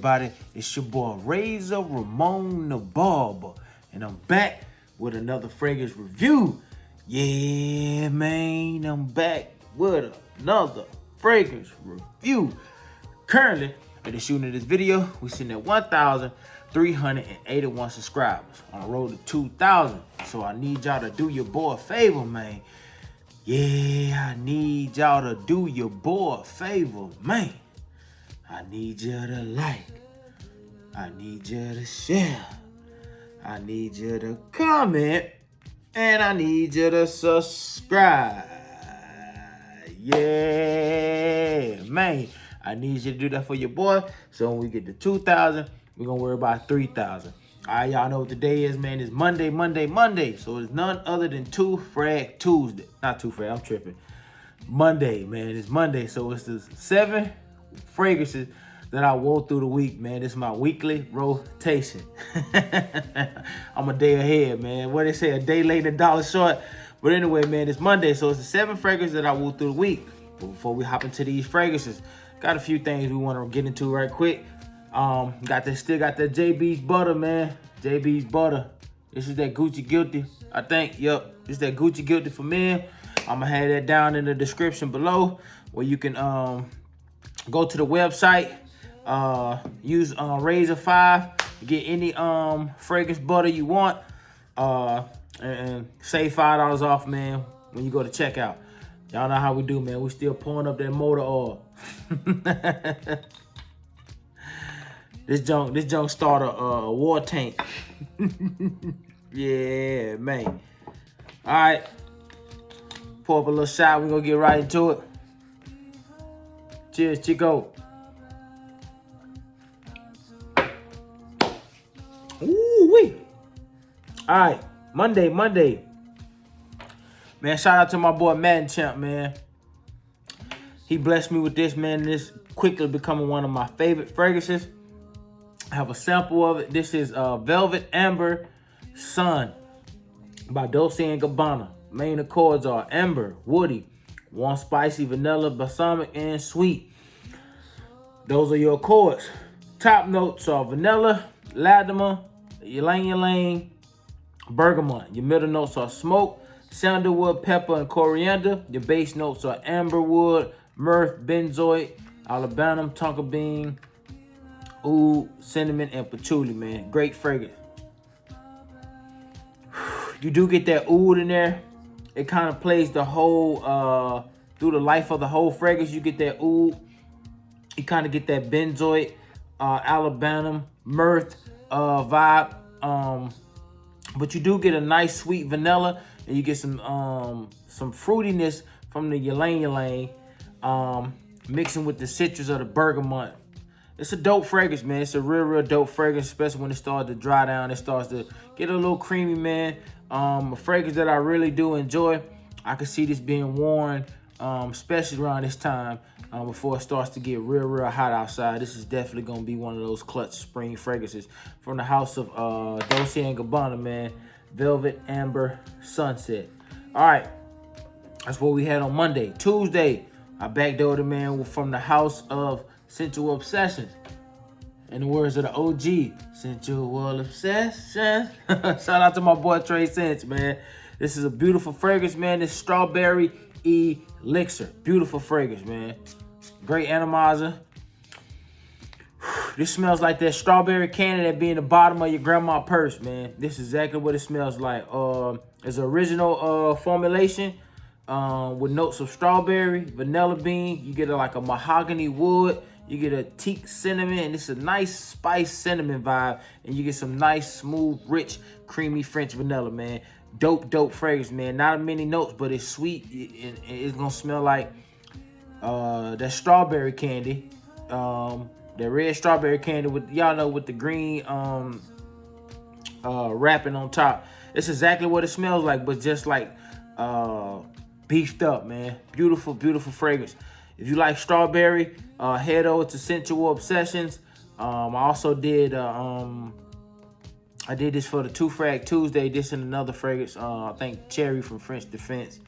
everybody? It's your boy Razor Ramon the Barber, and I'm back with another fragrance review. Yeah, man, I'm back with another fragrance review. Currently, at the shooting of this video, we're sitting at 1,381 subscribers on the road to 2,000. So I need y'all to do your boy a favor, man. Yeah, I need y'all to do your boy a favor, man. I need you to like. I need you to share. I need you to comment. And I need you to subscribe. Yeah, man. I need you to do that for your boy. So when we get to 2,000, we're going to worry about 3,000. All right, y'all know what today is, man. It's Monday. So it's none other than Two Frag Tuesday. Not Two Frag, I'm tripping. Monday, man. It's Monday. So it's the 7 fragrances that I wore through the week, man. This is my weekly rotation. I'm a day ahead, man. What they say, a day late, a dollar short. But anyway, man, it's Monday. So it's the 7 fragrances that I wore through the week. But before we hop into these fragrances, got a few things we want to get into right quick. Still got that JB's butter, man. JB's butter. This is that Gucci Guilty, I think. Yep, this is that Gucci Guilty for men. I'm gonna have that down in the description below, where you can go to the website, use Razor 5 to get any fragrance butter you want, and save $5 off, man, when you go to checkout. Y'all know how we do, man. We still pouring up that motor oil. This junk start a war tank. Yeah, man. All right. Pour up a little shot. We're going to get right into it. Cheers, Chico. Ooh-wee. All right. Monday. Man, shout out to my boy Madden Champ, man. He blessed me with this, man. This quickly becoming one of my favorite fragrances. I have a sample of it. This is Velvet Amber Sun by Dolce & Gabbana. Main accords are amber, woody, warm, spicy, vanilla, balsamic, and sweet. Those are your accords. Top notes are vanilla, lavender, ylang-ylang, bergamot. Your middle notes are smoke, sandalwood, pepper, and coriander. Your base notes are amberwood, myrrh, benzoate, alabama, tonka bean, oud, cinnamon, and patchouli, man. Great fragrance. You do get that oud in there. It kind of plays the whole, through the life of the whole fragrance. You get that oud. You kind of get that benzoate, alabama, myrrh vibe. But you do get a nice sweet vanilla, and you get some fruitiness from the ylang-ylang, mixing with the citrus of the bergamot. It's a dope fragrance, man. It's a real dope fragrance, especially when it starts to dry down. It starts to get a little creamy, man. A fragrance that I really do enjoy. I can see this being worn, especially around this time, before it starts to get real hot outside. This is definitely going to be one of those clutch spring fragrances from the house of Dolce & Gabbana, man. Velvet Amber Sunset. All right. That's what we had on Monday. Tuesday, I backdoored the man from the house of Sensual Obsessions. In the words of the OG, Sensual Obsession. Shout out to my boy Trey Sense, man. This is a beautiful fragrance, man. This Strawberry Elixir. Beautiful fragrance, man. Great atomizer. This smells like that strawberry candy that be in the bottom of your grandma's purse, man. This is exactly what it smells like. It's an original formulation with notes of strawberry, vanilla bean. You get like a mahogany wood. You get a teak cinnamon, and it's a nice spice cinnamon vibe. And you get some nice, smooth, rich, creamy French vanilla, man. Dope fragrance, man. Not many notes, but it's sweet. It's going to smell like that strawberry candy. That red strawberry candy with, y'all know, with the green wrapping on top. It's exactly what it smells like, but just like beefed up, man. Beautiful fragrance. If you like strawberry, head over to Sensual Obsessions. I also did I did this for the Two Frag Tuesday. This and another fragrance. I think Cherry from French Defense.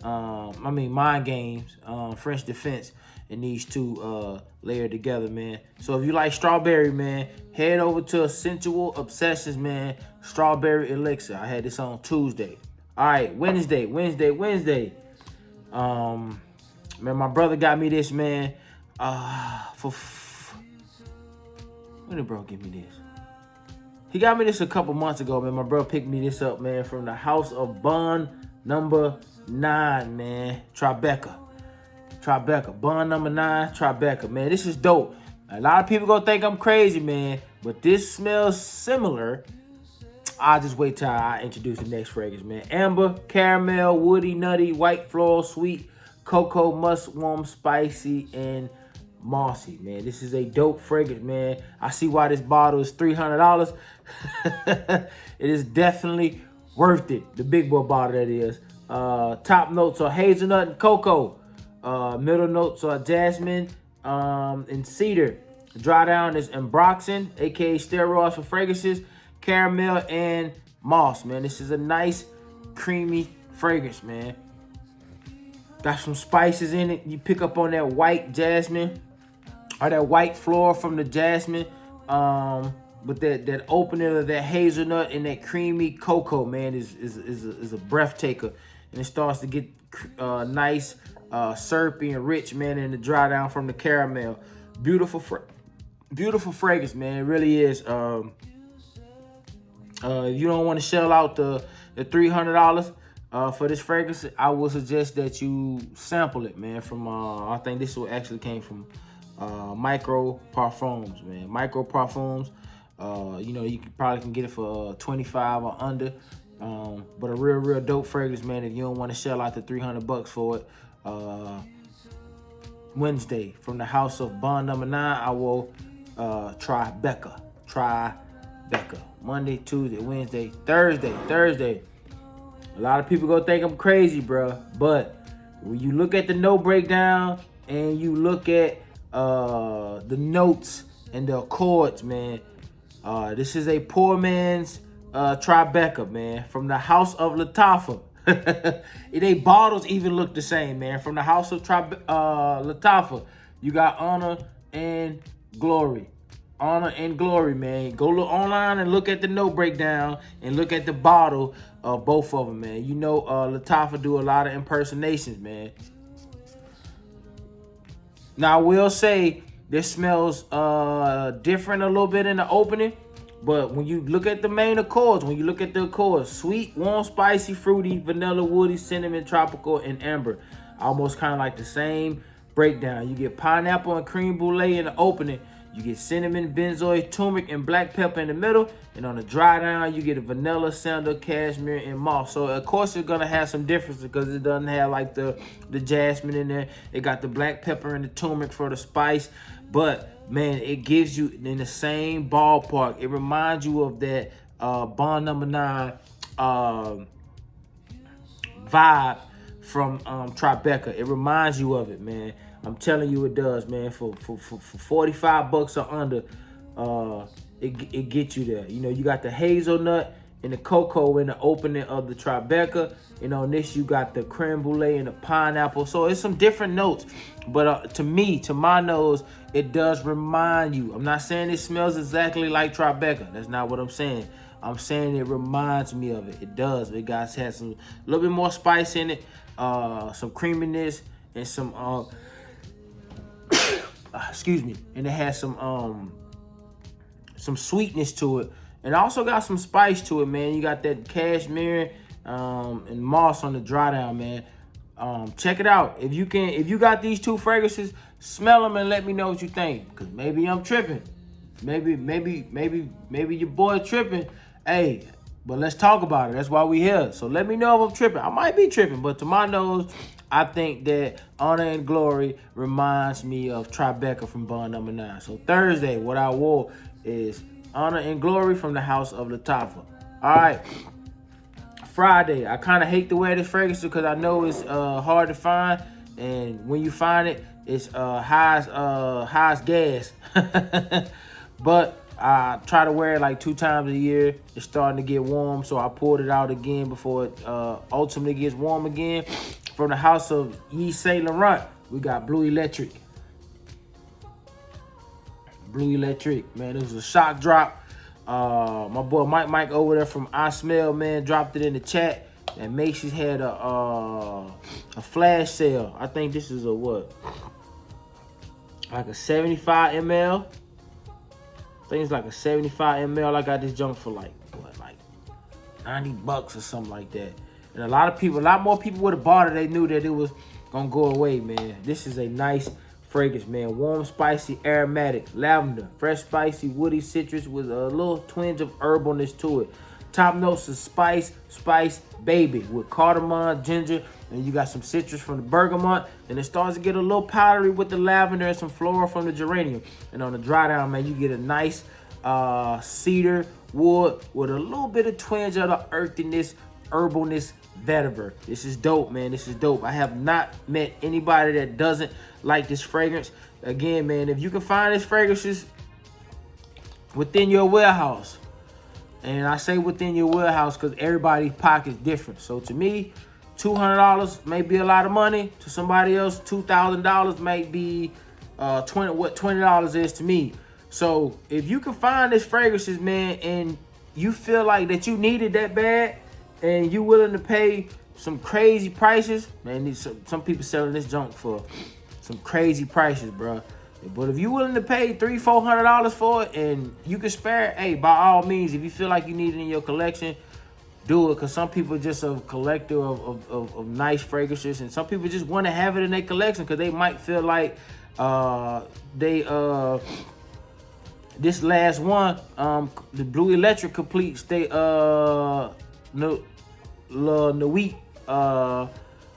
Mind Games, French Defense. and these two layered together, man. So if you like strawberry, man, head over to Sensual Obsessions, man. Strawberry Elixir. I had this on Tuesday. All right, Wednesday. Man, my brother got me this, man. When did bro give me this? He got me this a couple months ago, man. My bro picked me this up, man, from the house of Bun No.9, man. Tribeca. Bun No.9, Tribeca, man. This is dope. A lot of people gonna think I'm crazy, man, but this smells similar. I'll just wait till I introduce the next fragrance, man. Amber, caramel, woody, nutty, white floral, sweet, cocoa, musk, warm, spicy, and mossy, man. This is a dope fragrance, man. I see why this bottle is $300. It is definitely worth it. The big boy bottle, that is. Top notes are hazelnut and cocoa. Middle notes are jasmine and cedar. Dry down is ambroxan, aka steroids for fragrances, caramel, and moss, man. This is a nice, creamy fragrance, man. Got some spices in it. You pick up on that white jasmine or that white floral from the jasmine, but that opening of that hazelnut and that creamy cocoa, man, is a breath taker. And it starts to get nice, syrupy and rich, man, in the dry down from the caramel. Beautiful fragrance, man. It really is. You don't want to shell out the $300 for this fragrance. I would suggest that you sample it, man. From I think this one actually came from Micro Parfums, man. Micro Parfums. You know, you probably can get it for 25 or under. But a real dope fragrance, man. If you don't want to shell out the $300 for it. Wednesday from the house of Bun No.9, I will Tribeca. Monday, Tuesday, Wednesday, Thursday. A lot of people gonna think I'm crazy, bro. But when you look at the note breakdown and you look at the notes and the accords, man, this is a poor man's Tribeca, man, from the house of Lattafa. They bottles even look the same, man. From the house of Lattafa, you got Honor and Glory. Honor and Glory, man. Go look online and look at the note breakdown and look at the bottle of both of them, man. You know, Lattafa do a lot of impersonations, man. Now, I will say this smells different a little bit in the opening, but when you look at the main accords, sweet, warm, spicy, fruity, vanilla, woody, cinnamon, tropical, and amber. Almost kind of like the same breakdown. You get pineapple and cream brulee in the opening. You get cinnamon, benzoin, turmeric, and black pepper in the middle. And on the dry down, you get a vanilla, sandal, cashmere, and moss. So, of course, it's going to have some differences because it doesn't have, like, the jasmine in there. It got the black pepper and the turmeric for the spice. But, man, it gives you in the same ballpark. It reminds you of that Bun No.9 vibe from Tribeca. It reminds you of it, man. I'm telling you, it does, man. For $45 or under, it gets you there. You know, you got the hazelnut and the cocoa in the opening of the Tribeca. And on this, you got the creme brulee and the pineapple. So it's some different notes. But to my nose, it does remind you. I'm not saying it smells exactly like Tribeca. That's not what I'm saying. I'm saying it reminds me of it. It does. It has some a little bit more spice in it, some creaminess, and some excuse me, and it has some sweetness to it, and also got some spice to it, man. You got that cashmere and moss on the dry down, man. Check it out. If you got these two fragrances, smell them and let me know what you think. Cause maybe I'm tripping. Maybe your boy tripping. Hey, but let's talk about it. That's why we here. So let me know if I'm tripping. I might be tripping, but to my nose, I think that Honor and Glory reminds me of Tribeca from Bun No.9. So Thursday, what I wore is Honor and Glory from the house of Lattafa. All right. Friday, I kind of hate to wear this fragrance because I know it's hard to find, and when you find it, it's high as gas. But I try to wear it like 2 times a year. It's starting to get warm, so I pulled it out again before it ultimately gets warm again. From the house of Yves Saint Laurent, we got Bleu Electric. Bleu Electric, man. It was a shock drop. My boy Mike over there from I Smell, man, dropped it in the chat. And Macy's had a flash sale. I think this is a what? Like a 75 ml. I think it's like a 75 ml. I got this junk for like what, like $90 or something like that. And a lot more people would have bought it. They knew that it was gonna go away, man. This is a nice fragrance, man. Warm, spicy, aromatic, lavender, fresh, spicy, woody, citrus with a little twinge of herbalness to it. Top notes of spice, baby, with cardamom, ginger, and you got some citrus from the bergamot, and it starts to get a little powdery with the lavender and some floral from the geranium. And on the dry down, man, you get a nice cedar wood with a little bit of twinge of the earthiness, herbalness, vetiver. This is dope, man. This is dope. I have not met anybody that doesn't like this fragrance. Again, man, if you can find these fragrances within your warehouse, and I say within your warehouse because everybody's pocket's different. So to me, $200 may be a lot of money. To somebody else, $2,000 might be what $20 is to me. So if you can find these fragrances, man, and you feel like that you need it that bad, and you willing to pay some crazy prices, man, some people selling this junk for some crazy prices, bro. But if you're willing to pay $300-400 for it and you can spare it, hey, by all means, if you feel like you need it in your collection, do it. Because some people are just a collector of nice fragrances, and some people just want to have it in their collection because they might feel like this last one, the Bleu Electric completes they Novus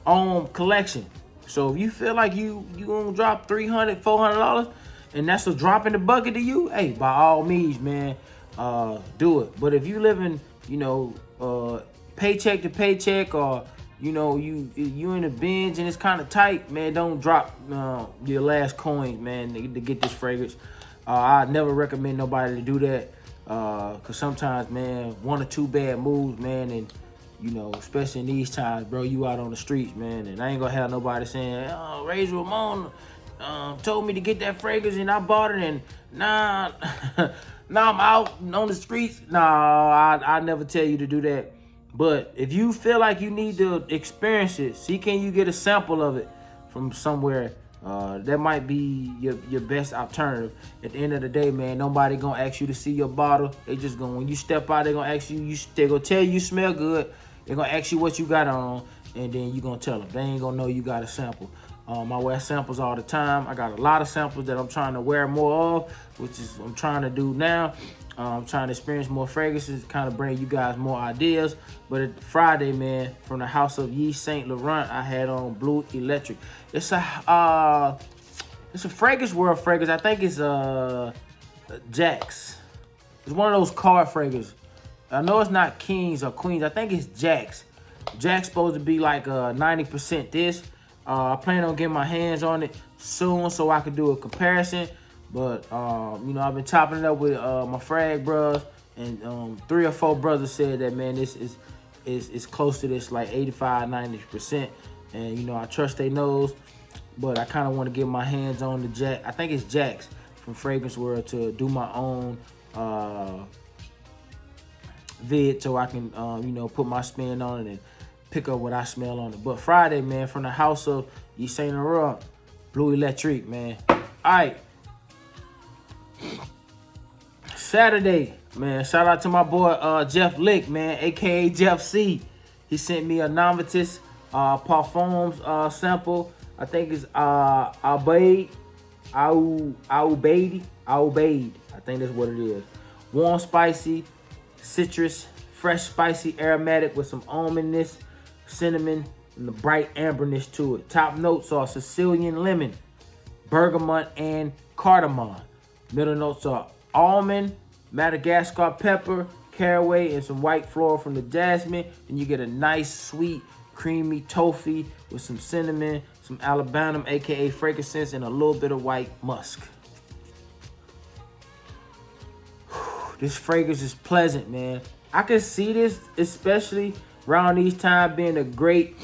own collection. So if you feel like you gonna drop $300-400 and that's a drop in the bucket to you, hey, by all means, man, do it. But if you living, you know, paycheck to paycheck, or you know you in a binge and it's kind of tight, man, don't drop your last coins, man, to get this fragrance. I never recommend nobody to do that, cause sometimes, man, 1 or 2 bad moves, man, and you know, especially in these times, bro, you out on the streets, man, and I ain't gonna have nobody saying, oh, Razor Ramon told me to get that fragrance and I bought it, and nah, now I'm out on the streets. Nah, I never tell you to do that. But if you feel like you need to experience it, see, can you get a sample of it from somewhere? That might be your best alternative. At the end of the day, man, nobody gonna ask you to see your bottle. They just gonna, when you step out, they gonna ask you, they gonna tell you smell good. They gonna ask you what you got on, and then you gonna tell them. They ain't gonna know you got a sample. I wear samples all the time. I got a lot of samples that I'm trying to wear more of, which is I'm trying to do now. I'm trying to experience more fragrances, kind of bring you guys more ideas. But at Friday, man, from the house of Yves Saint Laurent, I had on Bleu Electric. It's a fragrance world fragrance. I think it's Jack's. It's one of those card fragrances. I know it's not Kings or Queens. I think it's Jack's. Jack's supposed to be like 90% this. I plan on getting my hands on it soon so I can do a comparison. But, you know, I've been chopping it up with my frag bros, and 3 or 4 brothers said that, man, this is close to this, like 85-90%. And, you know, I trust they nose, but I kind of want to get my hands on the Jack. I think it's Jack's from Fragrance World to do my own vid so I can, you know, put my spin on it and pick up what I smell on it. But Friday, man, from the house of Yves Saint Laurent, Bleu Electrique, man. All right. Saturday, man, shout out to my boy Jeff Lick, man, aka Jeff C. He sent me a Novus Parfums sample. I think it's Aubade. I think that's what it is. Warm, spicy, citrus, fresh, spicy, aromatic with some almondness, cinnamon, and the bright amberness to it. Top notes are Sicilian lemon, bergamot, and cardamom. Middle notes are almond, Madagascar pepper, caraway, and some white floral from the jasmine. And you get a nice, sweet, creamy toffee with some cinnamon, some alabanum, aka frankincense, and a little bit of white musk. This fragrance is pleasant, man. I can see this, especially around these times, being a great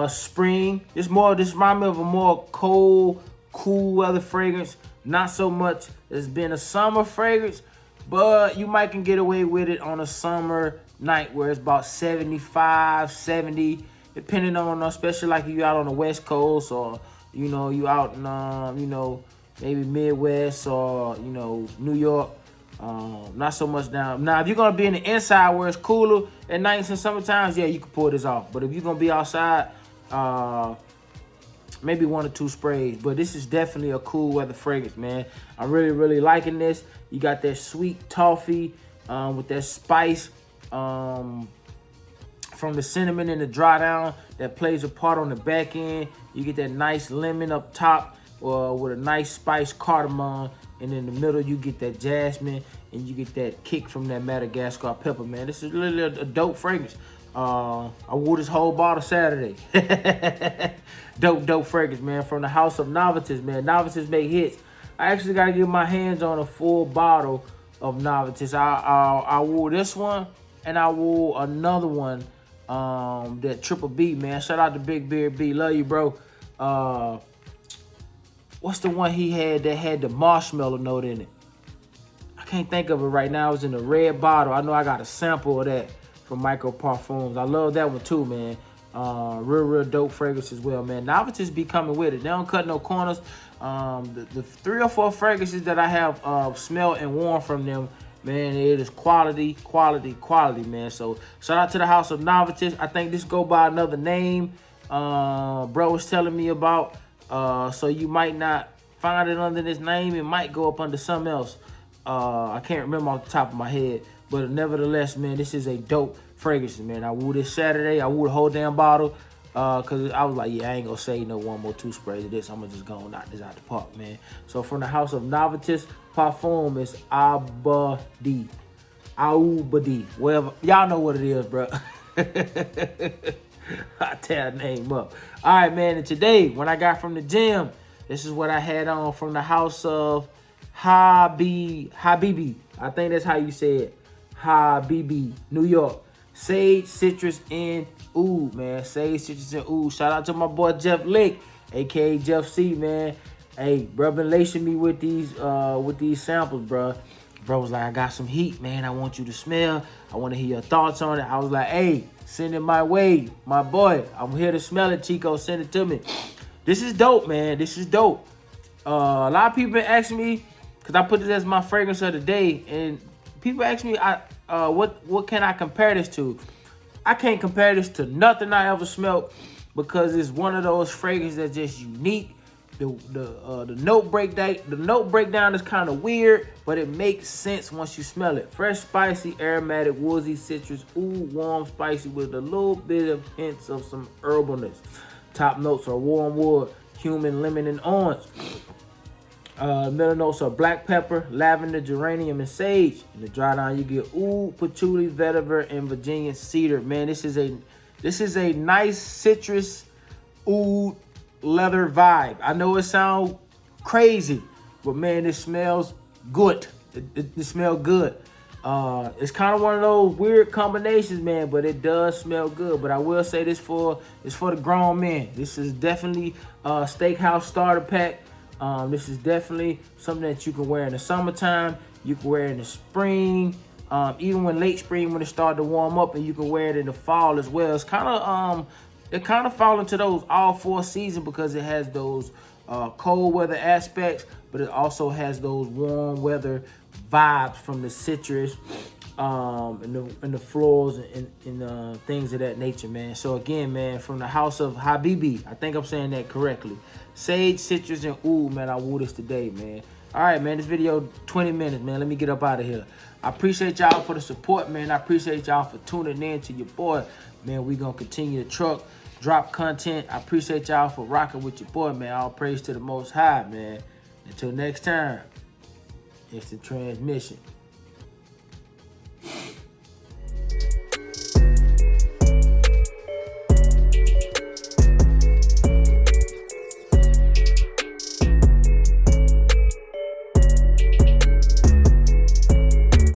spring. This reminds me of a more cold, cool weather fragrance. not so much as being a summer fragrance, but you might can get away with it on a summer night where it's about 75, 70, depending on, especially like if you out on the West Coast, or, you know, you out in, you know, maybe Midwest, or, you know, New York. Not so much down. Now, if you're going to be in the inside where it's cooler at nights and summer times, yeah, you can pull this off. But if you're going to be outside, maybe 1 or 2 sprays. But this is definitely a cool weather fragrance, man. I'm really, really liking this. You got that sweet toffee with that spice from the cinnamon and the dry down that plays a part on the back end. You get that nice lemon up top with a nice spice cardamom. And in the middle, you get that jasmine, and you get that kick from that Madagascar pepper, man. This is really a dope fragrance. I wore this whole bottle Saturday. Dope fragrance, man. From the house of Novices, man. Novices make hits. I actually got to get my hands on a full bottle of Novices. I wore this one, and I wore another one, that Triple B, man. Shout out to Big Beard B. Love you, bro. What's the one he had that had the marshmallow note in it? I can't think of it right now. It was in a red bottle. I know I got a sample of that from Micro Parfums. I love that one too, man. Real dope fragrance as well, man. Novices be coming with it. They don't cut no corners. The 3 or 4 fragrances that I have smelled and worn from them, man, it is quality, man. So shout out to the house of Novices. I think this go by another name. Bro was telling me about. So you might not find it under this name. It might go up under something else. I can't remember off the top of my head. But nevertheless, man, this is a dope fragrance, man. I wore this Saturday. I wore the whole damn bottle. Because I was like, yeah, I ain't going to say no 1 more 2 sprays of this. I'm going to just go and knock this out the park, man. So from the house of Novices Parfum, it's Abadi. Whatever. Y'all know what it is, bro. I tear the name up. All right, man. And today, when I got from the gym, this is what I had on from the house of Habibi. I think that's how you say it. Habibi, New York. Sage, citrus, and oud, man. Sage, citrus, and oud. Shout out to my boy Jeff Lick, aka Jeff C, man. Hey, bro, been lacing me with these samples, bro. Bro was like, I got some heat, man. I want you to smell. I want to hear your thoughts on it. I was like, hey, send it my way, my boy. I'm here to smell it, Chico. Send it to me. This is dope, man. This is dope. A lot of people been asking me, because I put this as my fragrance of the day, and people ask me, what can I compare this to? I can't compare this to nothing I ever smelled, because it's one of those fragrances that's just unique. The note breakdown is kind of weird, but it makes sense once you smell it. Fresh, spicy, aromatic, woodsy, citrus, oud, warm, spicy, with a little bit of hints of some herbalness. Top notes are warm wood, cumin, lemon, and orange. Middle notes are black pepper, lavender, geranium, and sage. In the dry down, you get oud, patchouli, vetiver, and Virginia cedar. Man, this is a nice citrus oud leather vibe. I know it sounds crazy, but man, it smells good. It smells good. It's kind of one of those weird combinations, man, but it does smell good. But I will say this it's for the grown men. This is definitely a steakhouse starter pack. This is definitely something that you can wear in the summertime. You can wear it in the spring, even when late spring when it starts to warm up, and you can wear it in the fall as well. It's kind of it kind of fall into those all 4 seasons, because it has those cold weather aspects, but it also has those warm weather vibes from the citrus and the florals and things of that nature, man. So again, man, from the house of Habibi, I think I'm saying that correctly. Sage, citrus, and oud, man. I wore this today, man. All right, man, this video 20 minutes, man. Let me get up out of here. I appreciate y'all for the support, man. I appreciate y'all for tuning in to your boy, man. We gonna continue to drop content. I appreciate y'all for rocking with your boy, man. All praise to the Most High, man. Until next time, it's the transmission.